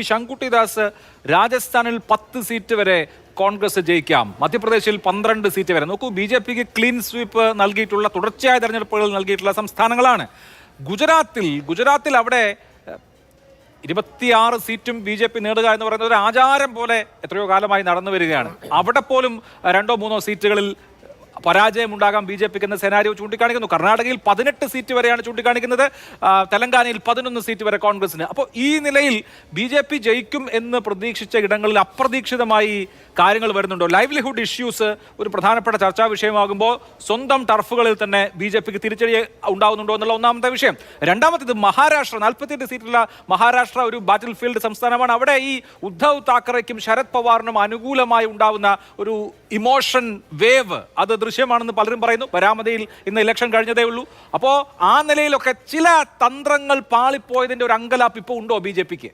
ശങ്കുട്ടിദാസ് രാജസ്ഥാനിൽ 10 സീറ്റ് വരെ കോൺഗ്രസ് ജയിക്കാം, മധ്യപ്രദേശിൽ 12 സീറ്റ് വരെ. നോക്കൂ, ബി.ജെ.പിക്ക് ക്ലീൻ സ്വീപ്പ് നൽകിയിട്ടുള്ള തുടർച്ചയായ തെരഞ്ഞെടുപ്പുകൾ നൽകിയിട്ടുള്ള സംസ്ഥാനങ്ങളാണ്. ഗുജറാത്തിൽ അവിടെ 26 സീറ്റും ബി.ജെ.പി നേടുക എന്ന് പറയുന്നത് ഒരു ആചാരം പോലെ എത്രയോ കാലമായി നടന്നു വരികയാണ്. അവിടെ പോലും 2-3 സീറ്റുകളിൽ പരാജയമുണ്ടാകാം ബി.ജെ.പിക്ക് എന്ന സെനാരിയോ ചൂണ്ടിക്കാണിക്കുന്നു. കർണാടകയിൽ 18 സീറ്റ് വരെയാണ് ചൂണ്ടിക്കാണിക്കുന്നത്, തെലങ്കാനയിൽ 11 സീറ്റ് വരെ കോൺഗ്രസിന്. അപ്പോൾ ഈ നിലയിൽ ബി.ജെ.പി ജയിക്കും എന്ന് പ്രതീക്ഷിച്ച ഇടങ്ങളിൽ അപ്രതീക്ഷിതമായി കാര്യങ്ങൾ വരുന്നുണ്ടോ? ലൈവ്ലിഹുഡ് ഇഷ്യൂസ് ഒരു പ്രധാനപ്പെട്ട ചർച്ചാ വിഷയമാകുമ്പോൾ സ്വന്തം ടർഫുകളിൽ തന്നെ ബി.ജെ.പിക്ക് തിരിച്ചടി ഉണ്ടാകുന്നുണ്ടോ എന്നുള്ള ഒന്നാമത്തെ വിഷയം. രണ്ടാമത്തേത് മഹാരാഷ്ട്ര, 48 സീറ്റുള്ള മഹാരാഷ്ട്ര ഒരു ബാറ്റിൽ ഫീൽഡ് സംസ്ഥാനമാണ്. അവിടെ ഈ ഉദ്ധവ് താക്കറേക്കും ശരത് പവാറിനും അനുകൂലമായി ഉണ്ടാവുന്ന ഒരു ഇമോഷൻ വേവ് അത് ദൃശ്യമാണെന്ന് പലരും പറയുന്നു. വരാമതയിൽ ഇന്ന് ഇലക്ഷൻ കഴിഞ്ഞതേ ഉള്ളൂ. അപ്പോൾ ആ നിലയിലൊക്കെ ചില തന്ത്രങ്ങൾ പാളിപ്പോയതിന്റെ ഒരു അങ്കലാപ്പ് ഇപ്പോൾ ഉണ്ടോ ബി.ജെ.പിക്ക്?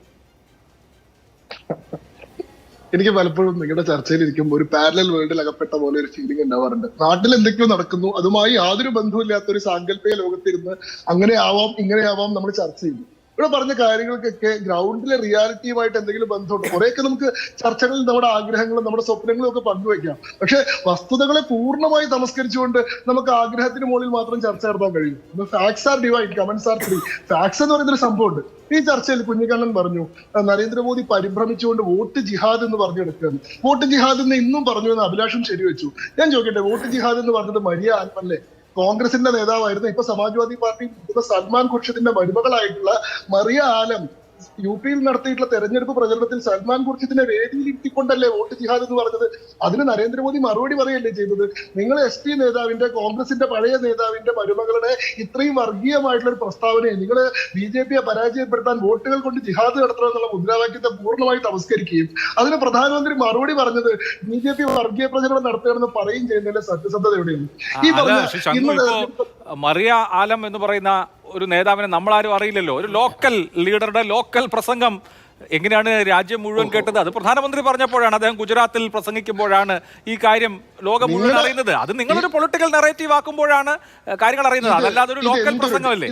എനിക്ക് പലപ്പോഴും നിങ്ങളുടെ ചർച്ചയിൽ ഇരിക്കുമ്പോൾ ഒരു പാരലൽ വേൾഡിൽ അകപ്പെട്ട പോലെ ഒരു ഫീലിംഗ് ഉണ്ടാവാറുണ്ട്. നാട്ടിൽ എന്തൊക്കെയോ നടക്കുന്നു, അതുമായി യാതൊരു ബന്ധവുമില്ലാത്ത ഒരു സാങ്കല്പിക ലോകത്തിരുന്ന് അങ്ങനെ ആവാം ഇങ്ങനെ ആവാം നമ്മൾ ചർച്ച ചെയ്യുന്നു. ഇവിടെ പറഞ്ഞ കാര്യങ്ങൾക്കൊക്കെ ഗ്രൗണ്ടിലെ റിയാലിറ്റിയുമായിട്ട് എന്തെങ്കിലും ബന്ധമുണ്ട്? കുറെയൊക്കെ നമുക്ക് ചർച്ചകളിൽ നമ്മുടെ ആഗ്രഹങ്ങളും നമ്മുടെ സ്വപ്നങ്ങളും ഒക്കെ പങ്കുവയ്ക്കാം. പക്ഷെ വസ്തുതകളെ പൂർണ്ണമായി തമസ്കരിച്ചുകൊണ്ട് നമുക്ക് ആഗ്രഹത്തിന് മുകളിൽ മാത്രം ചർച്ച നടത്താൻ കഴിയും. Facts R divide, comments are free. Facts എന്ന് പറയുന്നൊരു സംഭവമുണ്ട്. ഈ ചർച്ചയിൽ കുഞ്ഞിക്കണ്ണൻ പറഞ്ഞു നരേന്ദ്രമോദി പരിഭ്രമിച്ചുകൊണ്ട് വോട്ട് ജിഹാദ് എന്ന് പറഞ്ഞെടുക്കുകയാണ്. വോട്ട് ജിഹാദ് എന്ന് ഇന്നും പറഞ്ഞു എന്ന് അഭിലാഷം ശരിവെച്ചു. ഞാൻ ചോദിക്കട്ടെ, വോട്ട് ജിഹാദ് എന്ന് പറഞ്ഞത് മരിയ ആൽമല്ലേ? കോൺഗ്രസിന്റെ നേതാവായിരുന്നു, ഇപ്പൊ സമാജ്വാദി പാർട്ടി സൽമാൻ ഖുർഷിദിന്റെ മരുമകളായിട്ടുള്ള മറിയ ആലം യു.പിയിൽ നടത്തിയിട്ടുള്ള തെരഞ്ഞെടുപ്പ് പ്രചരണത്തിൽ സൽമാൻ ഖുർഷിദിനെ വേദിയിൽ ഇരുത്തിക്കൊണ്ടല്ലേ വോട്ട് ജിഹാദ് എന്ന് പറഞ്ഞത്? അതിന് നരേന്ദ്രമോദി മറുപടി പറയല്ലേ ചെയ്തത്? നിങ്ങൾ എസ്.പി നേതാവിന്റെ, കോൺഗ്രസിന്റെ പഴയ നേതാവിന്റെ മരുമകളുടെ ഇത്രയും വർഗീയമായിട്ടുള്ള ഒരു പ്രസ്താവനയെ നിങ്ങൾ ബി.ജെ.പിയെ പരാജയപ്പെടുത്താൻ വോട്ടുകൾ കൊണ്ട് ജിഹാദ് നടത്തണം എന്നുള്ള മുദ്രാവാക്യത്തെ പൂർണ്ണമായി തമസ്കരിക്കുകയും അതിന് പ്രധാനമന്ത്രി മറുപടി പറഞ്ഞത് ബി.ജെ.പി വർഗീയ പ്രചരണം നടത്തുകയാണെന്ന് പറയുകയും ചെയ്യുന്നതിന്റെ സത്യസന്ധത എവിടെയാണ്? ഈ മറിയ ആലം എന്ന് പറയുന്ന ഒരു നേതാവിനെ നമ്മളാരും അറിയില്ലല്ലോ. ഒരു ലോക്കൽ ലീഡറുടെ ലോക്കൽ പ്രസംഗം എങ്ങനെയാണ് രാജ്യം മുഴുവൻ കേട്ടത്? അത് പ്രധാനമന്ത്രി പറഞ്ഞപ്പോഴാണ്, അദ്ദേഹം ഗുജറാത്തിൽ പ്രസംഗിക്കുമ്പോഴാണ് ഈ കാര്യം ലോകം മുഴുവൻ അറിയുന്നത്. അത് നിങ്ങളൊരു പൊളിറ്റിക്കൽ നെറേറ്റീവ് ആക്കുമ്പോഴാണ് കാര്യങ്ങൾ അറിയുന്നത്, അതല്ലാതെ ഒരു ലോക്കൽ പ്രസംഗമല്ലേ?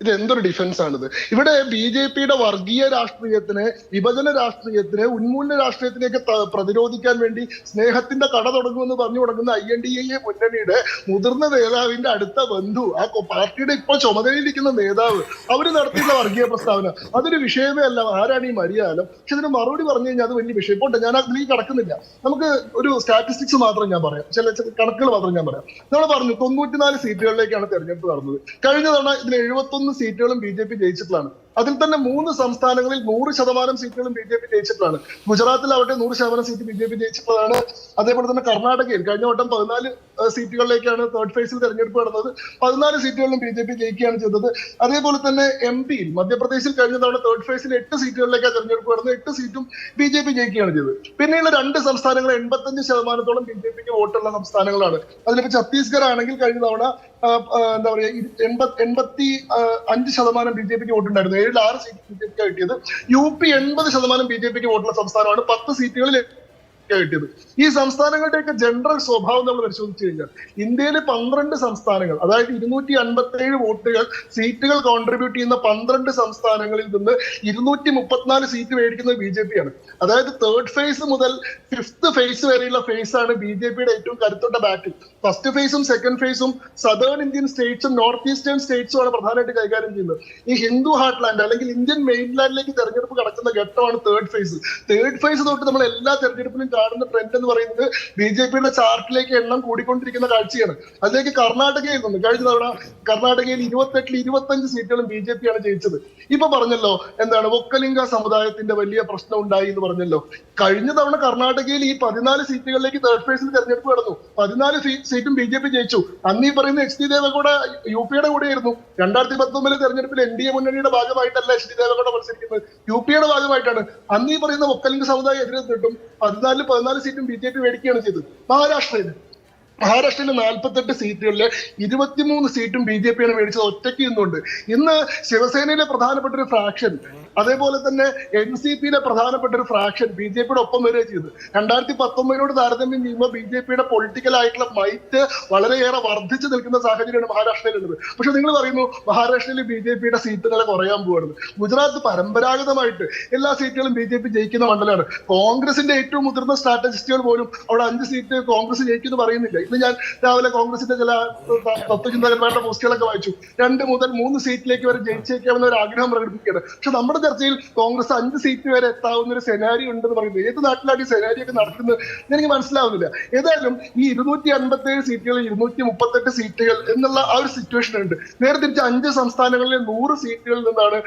ഇത് എന്തൊരു ഡിഫൻസ് ആണിത്? ഇവിടെ ബി.ജെ.പിയുടെ വർഗീയ രാഷ്ട്രീയത്തിന്, വിഭജന രാഷ്ട്രീയത്തിന്, ഉന്മൂലന രാഷ്ട്രീയത്തിലേക്ക് പ്രതിരോധിക്കാൻ വേണ്ടി സ്നേഹത്തിന്റെ കട തുടങ്ങുമെന്ന് പറഞ്ഞു തുടങ്ങുന്ന INDA മുന്നണിയുടെ മുതിർന്ന നേതാവിന്റെ അടുത്ത ബന്ധു, ആ പാർട്ടിയുടെ ഇപ്പോൾ ചുമതലയിലിരിക്കുന്ന നേതാവ്, അവര് നടത്തിയിട്ടുള്ള വർഗീയ പ്രസ്താവന അതൊരു വിഷയമേ അല്ല. ആരാണ് ഈ മരിയാലം? പക്ഷെ ഇതിന് മറുപടി പറഞ്ഞു കഴിഞ്ഞാൽ അത് വലിയ വിഷയം. പോട്ടെ, ഞാൻ അതിലേക്ക് കടക്കുന്നില്ല. നമുക്ക് ഒരു സ്റ്റാറ്റിസ്റ്റിക്സ് മാത്രം ഞാൻ പറയാം, ചില കണക്കുകൾ മാത്രം ഞാൻ പറയാം. നമ്മൾ പറഞ്ഞു 94 സീറ്റുകളിലേക്കാണ് തെരഞ്ഞെടുപ്പ് നടന്നത്. കഴിഞ്ഞ തവണ ഇതിൽ 71 സീറ്റുകളും ബി.ജെ.പി ജയിച്ചിട്ടുള്ളതാണ്. അതിൽ തന്നെ 3 സംസ്ഥാനങ്ങളിൽ 100% സീറ്റുകളും ബി.ജെ.പി ജയിച്ചിട്ടുള്ളതാണ്. ഗുജറാത്തിലാവട്ടെ 100% സീറ്റ് ബി.ജെ.പി ജയിച്ചിട്ടുള്ളതാണ്. അതേപോലെ തന്നെ കർണാടകയിൽ കഴിഞ്ഞ വട്ടം 14 സീറ്റുകളിലേക്കാണ് തേർഡ് ഫേസിൽ തെരഞ്ഞെടുപ്പ് നടന്നത്. 14 സീറ്റുകളിലും ബി.ജെ.പി ജയിക്കുകയാണ് ചെയ്തത്. അതേപോലെ തന്നെ MP-യിൽ, മധ്യപ്രദേശിൽ കഴിഞ്ഞ തവണ തേർഡ് ഫേസിൽ 8 സീറ്റുകളിലേക്കാണ് തെരഞ്ഞെടുപ്പ് നടന്നത്. 8 സീറ്റും ബി.ജെ.പി ജയിക്കുകയാണ് ചെയ്തത്. പിന്നെയുള്ള 2 സംസ്ഥാനങ്ങൾ 85% ബി.ജെ.പിക്ക് വോട്ടുള്ള സംസ്ഥാനങ്ങളാണ്. അതിലിപ്പോ ഛത്തീസ്ഗഡ് ആണെങ്കിൽ കഴിഞ്ഞ തവണ എന്താ പറയാ 85% ബി.ജെ.പിക്ക് വോട്ടുണ്ടായിരുന്നു. 6 സീറ്റ് ബി.ജെ.പിക്ക് കിട്ടിയത്. U.P 80% ബി.ജെ.പിക്ക് വോട്ടുള്ള സംസ്ഥാനമാണ്. 10 സീറ്റുകളിൽ കിട്ടിയത്. ഈ സംസ്ഥാനങ്ങളുടെയൊക്കെ ജനറൽ സ്വഭാവം നമ്മൾ പരിശോധിച്ചു കഴിഞ്ഞാൽ ഇന്ത്യയിലെ 12 സംസ്ഥാനങ്ങൾ, അതായത് 257 വോട്ടുകൾ സീറ്റുകൾ കോൺട്രിബ്യൂട്ട് ചെയ്യുന്ന 12 സംസ്ഥാനങ്ങളിൽ നിന്ന് 234 സീറ്റ് മേടിക്കുന്നത് ബി.ജെ.പിയാണ്. അതായത് തേർഡ് ഫേസ് മുതൽ 5th ഫേസ് വരെയുള്ള ഫേസ് ആണ് ബി.ജെ.പിയുടെ ഏറ്റവും കരുത്തുറ്റ ബാറ്റിൽ. ഫസ്റ്റ് ഫേസും സെക്കൻഡ് ഫേസും സദേൺ ഇന്ത്യൻ സ്റ്റേറ്റ്സും നോർത്ത് ഈസ്റ്റേൺ സ്റ്റേറ്റ്സും ആണ് പ്രധാനമായിട്ട് കൈകാര്യം ചെയ്യുന്നത്. ഈ ഹിന്ദു ഹാർട്ട്ലാൻഡ് അല്ലെങ്കിൽ ഇന്ത്യൻ മെയിൻലാൻഡിലേക്ക് തെരഞ്ഞെടുപ്പ് കടക്കുന്ന ഘട്ടമാണ് തേർഡ് ഫേസ്. തേർഡ് ഫേസ് തൊട്ട് നമ്മൾ എല്ലാ തെരഞ്ഞെടുപ്പിലും കാണുന്ന ട്രെൻഡ് എന്ന് പറയുന്നത് ബി.ജെ.പിയുടെ ചാർട്ടിലേക്ക് എണ്ണം കൂടിക്കൊണ്ടിരിക്കുന്ന കാഴ്ചയാണ്. അതിലേക്ക് കർണാടകയിൽ നിന്ന് കഴിഞ്ഞ തവണ കർണാടകയിൽ 28-ൽ 25 സീറ്റുകളും ബി.ജെ.പിയാണ് ജയിച്ചത്. ഇപ്പൊ പറഞ്ഞല്ലോ എന്താണ് ഒക്കലിംഗ സമുദായത്തിന്റെ വലിയ പ്രശ്നം ഉണ്ടായി എന്ന് പറഞ്ഞല്ലോ. കഴിഞ്ഞ തവണ കർണാടകയിൽ ഈ 14 സീറ്റുകളിലേക്ക് തേർഡ് ഫേസിൽ തെരഞ്ഞെടുപ്പ് നടന്നു. 14 സീറ്റും ബി.ജെ.പി ജയിച്ചു. അന്ന് ഈ പറയുന്ന എച്ച്.ഡി. ദേവഗൌഡ യു.പിയുടെ കൂടെയായിരുന്നു. 2019 തെരഞ്ഞെടുപ്പിൽ NDA മുന്നണിയുടെ ഭാഗമായിട്ടല്ല എച്ച്.ഡി. ദേവഗൌഡ മത്സരിക്കുന്നത്, യു.പിയുടെ ഭാഗമായിട്ടാണ്. അന്ന് ഈ പറയുന്ന ഒക്കലിംഗ സമുദായം എതിരെ നിന്നിട്ടും 14 സീറ്റും ബി.ജെ.പി മേടിക്കുകയാണ് ചെയ്തത്. മഹാരാഷ്ട്രയിൽ മഹാരാഷ്ട്രയിലെ 48 സീറ്റുകളിലെ 23 സീറ്റും BJP ആണ് മേടിച്ചത് ഒറ്റയ്ക്ക് നിന്നുകൊണ്ട്. ഇന്ന് ശിവസേനയിലെ പ്രധാനപ്പെട്ട ഒരു ഫ്രാക്ഷൻ, അതേപോലെ തന്നെ NCPയിലെ പ്രധാനപ്പെട്ട ഒരു ഫ്രാക്ഷൻ BJPയുടെ ഒപ്പം വരിക ചെയ്തു. 2019 താരതമ്യം ചെയ്യുമ്പോൾ BJPയുടെ പൊളിറ്റിക്കൽ ആയിട്ടുള്ള മൈറ്റ് വളരെയേറെ വർദ്ധിച്ചു നിൽക്കുന്ന സാഹചര്യമാണ് മഹാരാഷ്ട്രയിലുള്ളത്. പക്ഷെ നിങ്ങൾ പറയുന്നു മഹാരാഷ്ട്രയിൽ BJPയുടെ സീറ്റുകളെ കുറയാൻ പോവാണ്. ഗുജറാത്ത് പരമ്പരാഗതമായിട്ട് എല്ലാ സീറ്റുകളും BJP ജയിക്കുന്ന മണ്ഡലമാണ്. കോൺഗ്രസിന്റെ ഏറ്റവും മുതിർന്ന സ്ട്രാറ്റജിസ്റ്റുകൾ പോലും അവിടെ 5 സീറ്റ് കോൺഗ്രസ് ജയിക്കുമെന്ന് പറയുന്നില്ല. ഇന്ന് ഞാൻ രാവിലെ കോൺഗ്രസിന്റെ ചില തത്വചിന്തകന്മാരുടെ പോസ്റ്റുകളൊക്കെ വായിച്ചു. 2 മുതൽ 3 സീറ്റിലേക്ക് വരെ ജയിച്ചേക്കാമെന്ന ഒരു ആഗ്രഹം പ്രകടിപ്പിക്കുകയാണ്. പക്ഷെ നമ്മുടെ ചർച്ചയിൽ കോൺഗ്രസ് 5 സീറ്റ് വരെ എത്താവുന്ന ഒരു സെനാരി ഉണ്ടെന്ന് പറയുന്നത് ഏത് നാട്ടിലാണ് ഈ സെനാരി ഒക്കെ നടക്കുന്നത് എനിക്ക് മനസ്സിലാവുന്നില്ല. ഏതായാലും ഈ 257 സീറ്റുകൾ 238 സീറ്റുകൾ എന്നുള്ള ആ ഒരു സിറ്റുവേഷൻ ഉണ്ട്. നേരെ തിരിച്ച് 5 സംസ്ഥാനങ്ങളിലെ 100 സീറ്റുകളിൽ നിന്നാണ്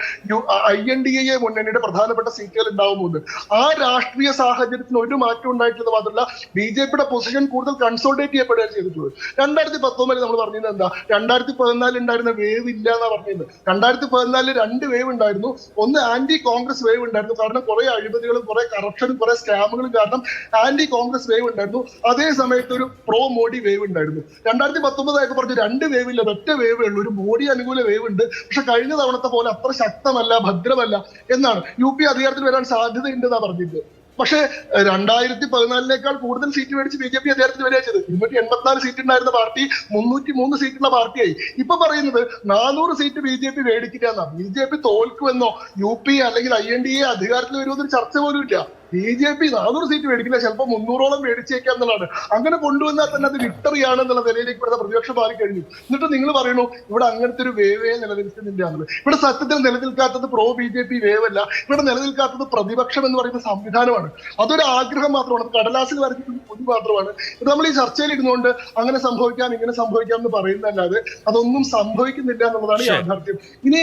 INDA മുന്നണിയുടെ പ്രധാനപ്പെട്ട സീറ്റുകൾ ഉണ്ടാവുന്നത്. ആ രാഷ്ട്രീയ സാഹചര്യത്തിന് ഒരു മാറ്റം ഉണ്ടായിട്ടില്ല. മാത്രമല്ല BJPയുടെ പൊസിഷൻ കൂടുതൽ കൺസോൾട്ടേറ്റ് ചെയ്യപ്പെടുകയാണ് ചെയ്തിട്ടുള്ളത്. 2019 നമ്മൾ പറഞ്ഞത് എന്താ, 2014 ഉണ്ടായിരുന്ന വേവ് ഇല്ല എന്നാ പറഞ്ഞത്. 2014 2 വേവ് ഉണ്ടായിരുന്നു. ഒന്ന് ആന്റി കോൺഗ്രസ് വേവ് ഉണ്ടായിരുന്നു, കാരണം കുറെ അഴിമതികളും കുറെ കറപ്ഷനും കുറെ സ്കാമുകളും കാരണം ആന്റി കോൺഗ്രസ് വേവ് ഉണ്ടായിരുന്നു. അതേ സമയത്ത് ഒരു പ്രോ മോഡി വേവ് ഉണ്ടായിരുന്നു. 2019 ആയപ്പോൾ പറഞ്ഞു 2 വേവ് ഇല്ല, ഒറ്റ വേവേ ഉള്ളൂ. ഒരു മോഡി അനുകൂല വേവ് ഉണ്ട്, പക്ഷെ കഴിഞ്ഞ തവണത്തെ പോലെ അത്ര ശക്തമല്ല, ഭദ്രമല്ല എന്നാണ്. UP അധികാരത്തിൽ വരാൻ സാധ്യതയുണ്ടെന്നാ പറഞ്ഞിട്ട്. പക്ഷേ 2014 കൂടുതൽ സീറ്റ് മേടിച്ച് BJP അധികാരത്തിൽ വരിക ചെയ്ത്. 284 സീറ്റ് ഉണ്ടായിരുന്ന പാർട്ടി 303 സീറ്റുള്ള പാർട്ടിയായി. ഇപ്പൊ പറയുന്നത് 400 സീറ്റ് BJP മേടിക്കില്ല എന്നാ. BJP തോൽക്കുമെന്നോ UP അല്ലെങ്കിൽ INDA അധികാരത്തിൽ വരുമെന്നൊരു ചർച്ച പോലും ഇല്ല. BJP 400 സീറ്റ് മേടിക്കില്ല, ചിലപ്പോൾ 300ഓളം മേടിച്ചേക്കാം എന്നുള്ളതാണ്. അങ്ങനെ കൊണ്ടുവന്നാൽ തന്നെ അത് വിക്ടറിയാണ് എന്നുള്ള നിലയിലേക്ക് ഇവിടുത്തെ പ്രതിപക്ഷം മാറി കഴിഞ്ഞു. എന്നിട്ട് നിങ്ങൾ പറയണു ഇവിടെ അങ്ങനത്തെ ഒരു വേവേ നിലനിൽക്കുന്നില്ല. ഇവിടെ സത്യത്തിൽ നിലനിൽക്കാത്തത് പ്രോ BJP വേവ് അല്ല, ഇവിടെ നിലനിൽക്കാത്തത് പ്രതിപക്ഷം എന്ന് പറയുന്ന സംവിധാനമാണ്. അതൊരു ആഗ്രഹം മാത്രമാണ്, കടലാസിൽ വരച്ചിട്ടുള്ള പൊതു മാത്രമാണ്. ഇത് നമ്മൾ ഈ ചർച്ചയിൽ ഇരുന്നുകൊണ്ട് അങ്ങനെ സംഭവിക്കാം ഇങ്ങനെ സംഭവിക്കാം എന്ന് പറയുന്നതല്ലാതെ അതൊന്നും സംഭവിക്കുന്നില്ല എന്നുള്ളതാണ് യാഥാർത്ഥ്യം. ഇനി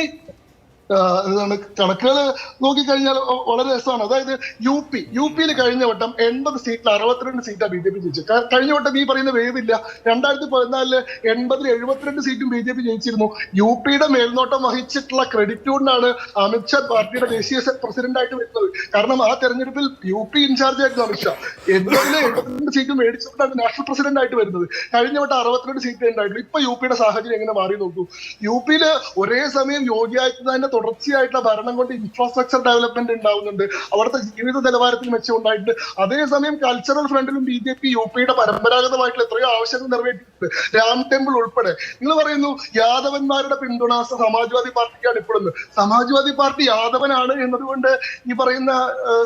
കണക്കുകൾ നോക്കിക്കഴിഞ്ഞാൽ വളരെ രസമാണ്. അതായത് UP കഴിഞ്ഞ വട്ടം 80 സീറ്റിൽ 62 സീറ്റാണ് BJP ജയിച്ചത്. കഴിഞ്ഞ വട്ടം ഈ പറയുന്ന വേവ് ഇല്ല. 2014 80 72 സീറ്റും BJP ജയിച്ചിരുന്നു. UPയുടെ മേൽനോട്ടം വഹിച്ചിട്ടുള്ള ക്രെഡിറ്റ് കൊണ്ടാണ് അമിത്ഷാ പാർട്ടിയുടെ ദേശീയ പ്രസിഡന്റ് ആയിട്ട് വരുന്നത്. കാരണം ആ തെരഞ്ഞെടുപ്പിൽ UP ഇൻചാർജ് ആയിരുന്നു അമിത്ഷാ. 72 സീറ്റ് മേടിച്ചുകൊണ്ടാണ് നാഷണൽ പ്രസിഡന്റ് ആയിട്ട് വരുന്നത്. കഴിഞ്ഞ വട്ടം 62 സീറ്റ് ഉണ്ടായിട്ടുള്ളൂ. ഇപ്പൊ UPയുടെ സാഹചര്യം എങ്ങനെ മാറി നോക്കൂ. UPയിൽ ഒരേ സമയം യോഗി ആദിത്യനാഥിന്റെ തുടർച്ചയായിട്ടുള്ള ഭരണം കൊണ്ട് ഇൻഫ്രാസ്ട്രക്ചർ ഡെവലപ്മെന്റ് ഉണ്ടാവുന്നുണ്ട്, അവിടുത്തെ ജീവിത നിലവാരത്തിൽ മെച്ചം ഉണ്ടായിട്ടുണ്ട്. അതേസമയം കൾച്ചറൽ ഫ്രണ്ടിലും BJP UPയുടെ പരമ്പരാഗതമായിട്ടുള്ള എത്രയോ ആവശ്യങ്ങൾ നിറവേറ്റിയിട്ടുണ്ട്, രാം ടെമ്പിൾ ഉൾപ്പെടെ. നിങ്ങൾ പറയുന്നു യാദവന്മാരുടെ പിന്തുണ സമാജ്വാദി പാർട്ടിക്കാണ് ഇപ്പോഴും. സമാജ്വാദി പാർട്ടി യാദവനാണ് എന്നതുകൊണ്ട് ഈ പറയുന്ന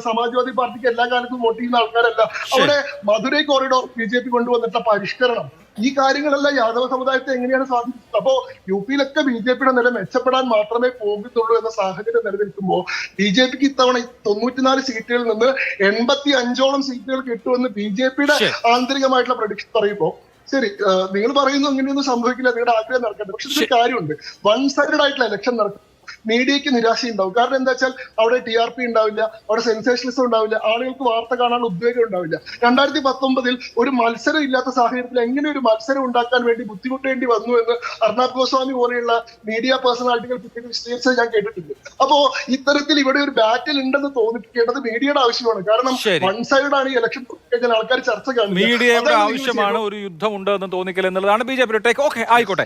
സമാജ്വാദി പാർട്ടിക്ക് എല്ലാ കാലത്തും വോട്ട് ചെയ്യുന്ന ആൾക്കാരല്ല. അവിടെ മധുരൈ കോറിഡോർ BJP കൊണ്ടുവന്നിട്ടുള്ള പരിഷ്കരണം, ഈ കാര്യങ്ങളെല്ലാം യാദവ സമുദായത്തെ എങ്ങനെയാണ് സ്വാധീനിച്ചത്? അപ്പോ UPയിലൊക്കെ BJPയുടെ നില മെച്ചപ്പെടാൻ മാത്രമേ പോകുന്നുള്ളൂ എന്ന സാഹചര്യം നിലനിൽക്കുമ്പോൾ BJPക്ക് ഇത്തവണ 94 സീറ്റുകളിൽ നിന്ന് 85ഓളം സീറ്റുകൾ കിട്ടുമെന്ന് BJPയുടെ ആന്തരികമായിട്ടുള്ള പ്രഡിക്ഷൻ പറയുമ്പോൾ ശരി, നിങ്ങൾ പറയുന്നു ഇങ്ങനെയൊന്നും സംഭവിക്കില്ല, നിങ്ങളുടെ ആഗ്രഹം നടക്കട്ടെ. പക്ഷെ ഒരു കാര്യമുണ്ട്, വൺ സൈഡഡ് ആയിട്ടുള്ള ഇലക്ഷൻ നടക്കും. മീഡിയക്ക് നിരാശയുണ്ടാവും. കാരണം എന്താ വെച്ചാൽ അവിടെ TRP ഉണ്ടാവില്ല, അവിടെ സെൻസേഷനിസം ഉണ്ടാവില്ല, ആളുകൾക്ക് വാർത്ത കാണാനുള്ള ഉദ്വേഗം ഉണ്ടാവില്ല. 2019 ഒരു മത്സരം ഇല്ലാത്ത സാഹചര്യത്തിൽ എങ്ങനെ ഒരു മത്സരം ഉണ്ടാക്കാൻ വേണ്ടി ബുദ്ധിമുട്ടേണ്ടി വന്നു എന്ന് അർണബ് ഗോസ്വാമി പോലെയുള്ള മീഡിയ പേഴ്സണാലിറ്റികൾ പിന്നീട് വിശദീകരിച്ചത് ഞാൻ കേട്ടിട്ടുണ്ട്. അപ്പോ ഇത്തരത്തിൽ ഇവിടെ ഒരു ബാറ്റിൽ ഉണ്ടെന്ന് തോന്നിപ്പിക്കേണ്ടത് മീഡിയയുടെ ആവശ്യമാണ്. കാരണം വൺ സൈഡ് ആണ് ഈ ഇലക്ഷൻ കഴിഞ്ഞാൽ ആൾക്കാർ ചർച്ച കാണുന്നത്. മീഡിയയുടെ ആവശ്യമാണ് ഒരു യുദ്ധമുണ്ട് എന്ന് തോന്നിക്കൽ എന്നുള്ളതാണ് BJP ടേക്ക്. ഓക്കെ, ആയിക്കോട്ടെ.